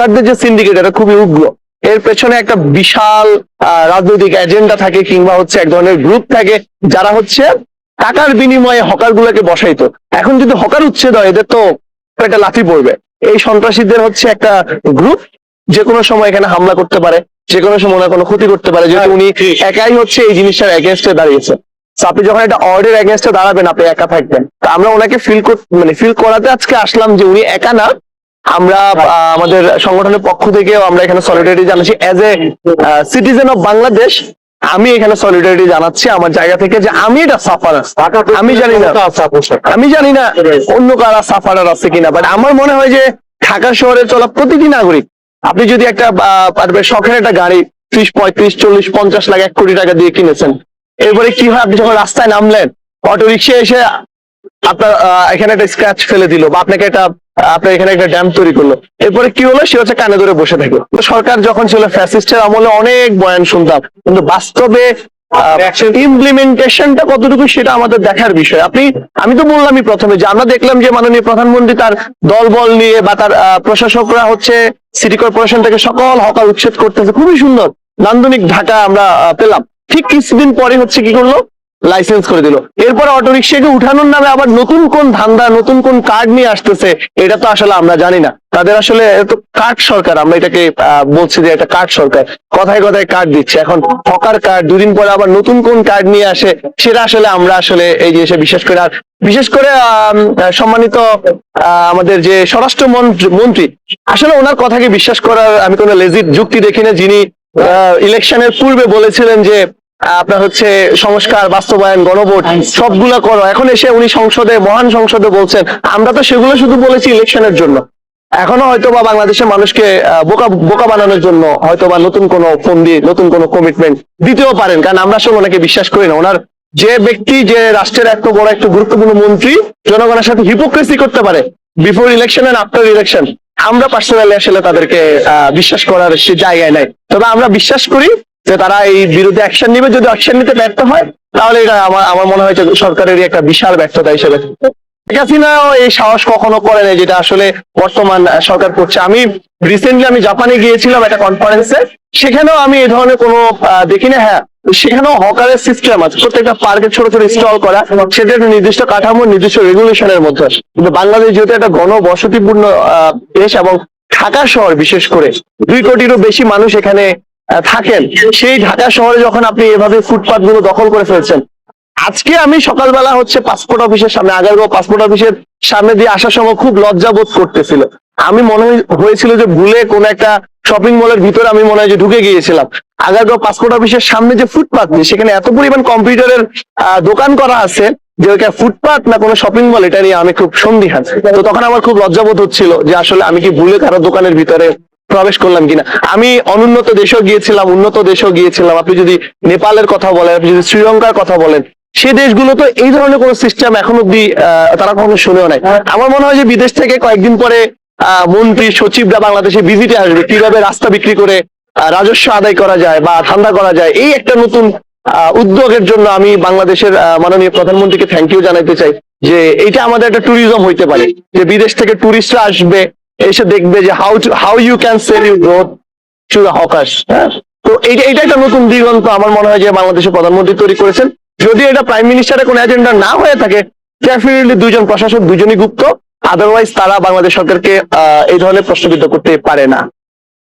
হকারদের যে সিন্ডিকেট এটা খুবই উগ্র। এর পেছনে একটা বিশাল রাজনৈতিক এজেন্ডা থাকে, কিংবা হচ্ছে এক ধরনের গ্রুপ থাকে যারা হচ্ছে টাকার বিনিময়ে হকার গুলোকে বসাইতো। এখন যদি হকার উচ্ছেদ হয় এদের তো একটা লাথি পড়বে। এই সন্ত্রাসীদের হচ্ছে একটা গ্রুপ, যে কোনো সময় এখানে হামলা করতে পারে, যে কোনো সময় ওনার কোনো ক্ষতি করতে পারে, যেহেতু উনি একাই হচ্ছে এই জিনিসটার এগেনস্টে দাঁড়িয়েছে। আপনি যখন একটা অর্ডার এগেনস্টে দাঁড়াবেন আপনি একা থাকবেন। আমরা ওনাকে ফিল করাতে আজকে আসলাম যে উনি একা না। আমরা আমাদের সংগঠনের পক্ষ থেকেও আমরা এখানে সলিডারিটি জানাচ্ছি as a citizen of Bangladesh. আমি এখানে সলিডারিটি জানাচ্ছি আমার জায়গা থেকে যে আমি এটা সাফারার। আমি জানি না অন্য কারা সাফারার আছে কিনা, বাট আমার মনে হয় যে ঢাকা শহরে চলা প্রতিটি নাগরিক, আপনি যদি একটা শখের একটা গাড়ি 30, 35, 40, 50 লাখ 1 কোটি টাকা দিয়ে কিনেছেন, এরপরে কি হয় আপনি যখন রাস্তায় নামলেন অটো রিক্সা এসে আপনার এখানে একটা স্ক্র্যাচ ফেলে দিল, বা আপনাকে একটা আপনার এখানে একটা ড্যাম তৈরি করলো, এরপরে কি হলো সে হচ্ছে কানে ধরে বসে থাকলো। সরকার যখন ছিল ফ্যাসিস্টের আমলে অনেক বয়ান শুনতাম, কিন্তু বাস্তবে ইমপ্লিমেন্টেশনটা কতটুকু সেটা আমাদের দেখার বিষয়। আমি তো বললামই প্রথমে যে আমরা দেখলাম যে মাননীয় প্রধানমন্ত্রী তার দলবল নিয়ে বা তার প্রশাসকরা হচ্ছে সিটি কর্পোরেশন থেকে সকল হকার উচ্ছেদ করতেছে, খুবই সুন্দর নান্দনিক ঢাকা আমরা পেলাম। ঠিক কিছুদিন পরে হচ্ছে কি করলো, লাইসেন্স করে দিল। এরপরে অটোরিক্সাকে উঠানোর নামে আবার নতুন কোন ধান্দা, নতুন কোন কার্ড নিয়ে আসতেছে, এটা তো আসলে আমরা জানি না। তাদের আসলে কার্ড সরকার, আমরা এটাকে বলছি যে এটা কার্ড সরকার, কথায় কথায় কার্ড দিচ্ছে। এখন হকার কার্ড, দুদিন পরে আবার নতুন কোন কার্ড নিয়ে আসে, সেটা আসলে আমরা আসলে এই জিনিসে বিশেষ করে সম্মানিত আমাদের যে স্বরাষ্ট্র মন্ত্রী, আসলে ওনার কথাকে বিশ্বাস করার আমি কোনো লেজিট যুক্তি দেখি না। যিনি ইলেকশনের পূর্বে বলেছিলেন যে আপনার হচ্ছে সংস্কার বাস্তবায়ন, গণভোট সবগুলা করো, এখন এসে উনি সংসদে, মহান সংসদে বলছেন আমরা তো সেগুলো শুধু বলেছি ইলেকশনের জন্য। এখনো হয়তো বা বাংলাদেশের মানুষকে বোকা বানানোর জন্য হয়তো বা নতুন কোনো ফোন দিয়ে নতুন কোনো কমিটমেন্ট দিতেও পারেন, কারণ আমরা আসলে ওনাকে বিশ্বাস করি না। ওনার যে ব্যক্তি, যে রাষ্ট্রের এত বড় একটা গুরুত্বপূর্ণ মন্ত্রী জনগণের সাথে হিপোক্রেসি করতে পারে before election and after election, আমরা পার্সোনালি আসলে তাদেরকে বিশ্বাস করার সে জায়গায় নাই। তবে আমরা বিশ্বাস করি যে তারা এই বিরুদ্ধে অ্যাকশন নিবে। যদি অ্যাকশন নিতে ব্যর্থ হয় তাহলে এটা আমার মনে হয় যে সরকারেরই একটা বিশাল ব্যর্থতা হিসেবে। শেখ হাসিনাও এই সাহস কখনো করে না যেটা আসলে বর্তমান সরকার করছে। আমি রিসেন্টলি জাপানে গিয়েছিলাম একটা কনফারেন্সে, সেখানেও আমি এই ধরনের কোনো দেখি না। হ্যাঁ, সেখানেও হকারের সিস্টেম আছে, প্রত্যেকটা পার্কে ছোট ছোট স্টল করা, সেটা একটা নির্দিষ্ট কাঠামো, নির্দিষ্ট রেগুলেশনের মধ্যে। কিন্তু বাংলাদেশ যেহেতু একটা ঘনবসতিপূর্ণ দেশ, এবং ঢাকা শহর বিশেষ করে 2 কোটিরও বেশি মানুষ এখানে থাকেন, সেই ঢাকা শহরে যখন আপনি এভাবে ফুটপাথ গুলো দখল করে ফেলছেন। আজকে আমি সকালবেলা হচ্ছে পাসপোর্ট অফিসের সামনে, আগারগাঁও পাসপোর্ট অফিসের সামনে দিয়ে আসার সময় খুব লজ্জাবোধ করতেছিল। আমি মনে হয়েছিল যে ভুলে কোন একটা শপিং মলের ভিতরে আমি মনে হয় যে ঢুকে গিয়েছিলাম। আগারগাঁও পাসপোর্ট অফিসের সামনে যে ফুটপাথ, সেখানে এত পরিমাণ কম্পিউটারের দোকান করা আছে যে ওইটা ফুটপাথ না কোনো শপিং মল, এটা নিয়ে আমি খুব সন্দিহান। তো তখন আমার খুব লজ্জাবোধ হচ্ছিল যে আসলে আমি কি ভুলে কারো দোকানের ভিতরে প্রবেশ করলাম কিনা। আমি অনুন্নত দেশেও গিয়েছিলাম, উন্নত দেশেও গিয়েছিলাম। আপনি যদি নেপালের কথা বলেন, আপনি যদি শ্রীলঙ্কার কথা বলেন, সে দেশগুলো তো এই ধরনের কোন সিস্টেম এখন অব্দি তারা কখনো শুনেও নাই। আমার মনে হয় যে বিদেশ থেকে কয়েকদিন পরে মন্ত্রী সচিবরা বাংলাদেশে ভিজিটে আসবে, কিভাবে রাস্তা বিক্রি করে রাজস্ব আদায় করা যায় বা ধান্দা করা যায়। এই একটা নতুন উদ্যোগের জন্য আমি বাংলাদেশের মাননীয় প্রধানমন্ত্রীকে থ্যাংক ইউ জানাইতে চাই, যে এটা আমাদের একটা ট্যুরিজম হইতে পারে, যে বিদেশ থেকে ট্যুরিস্টরা আসবে, এসে দেখবে যে how you can sell you growth to the hawkers. হ্যাঁ, তো এটা একটা নতুন দিগন্ত আমার মনে হয় যে বাংলাদেশের প্রধানমন্ত্রী তৈরি করেছেন। যদি এটা প্রাইম মিনিস্টারের কোন এজেন্ডা না হয়ে থাকে, ডেফিনেটলি দুইজন প্রশাসক দুজনই গুপ্ত, আদারওয়াইজ তারা বাংলাদেশ সরকারকে এই ধরনের প্রশ্নবিদ্ধ করতে পারে না।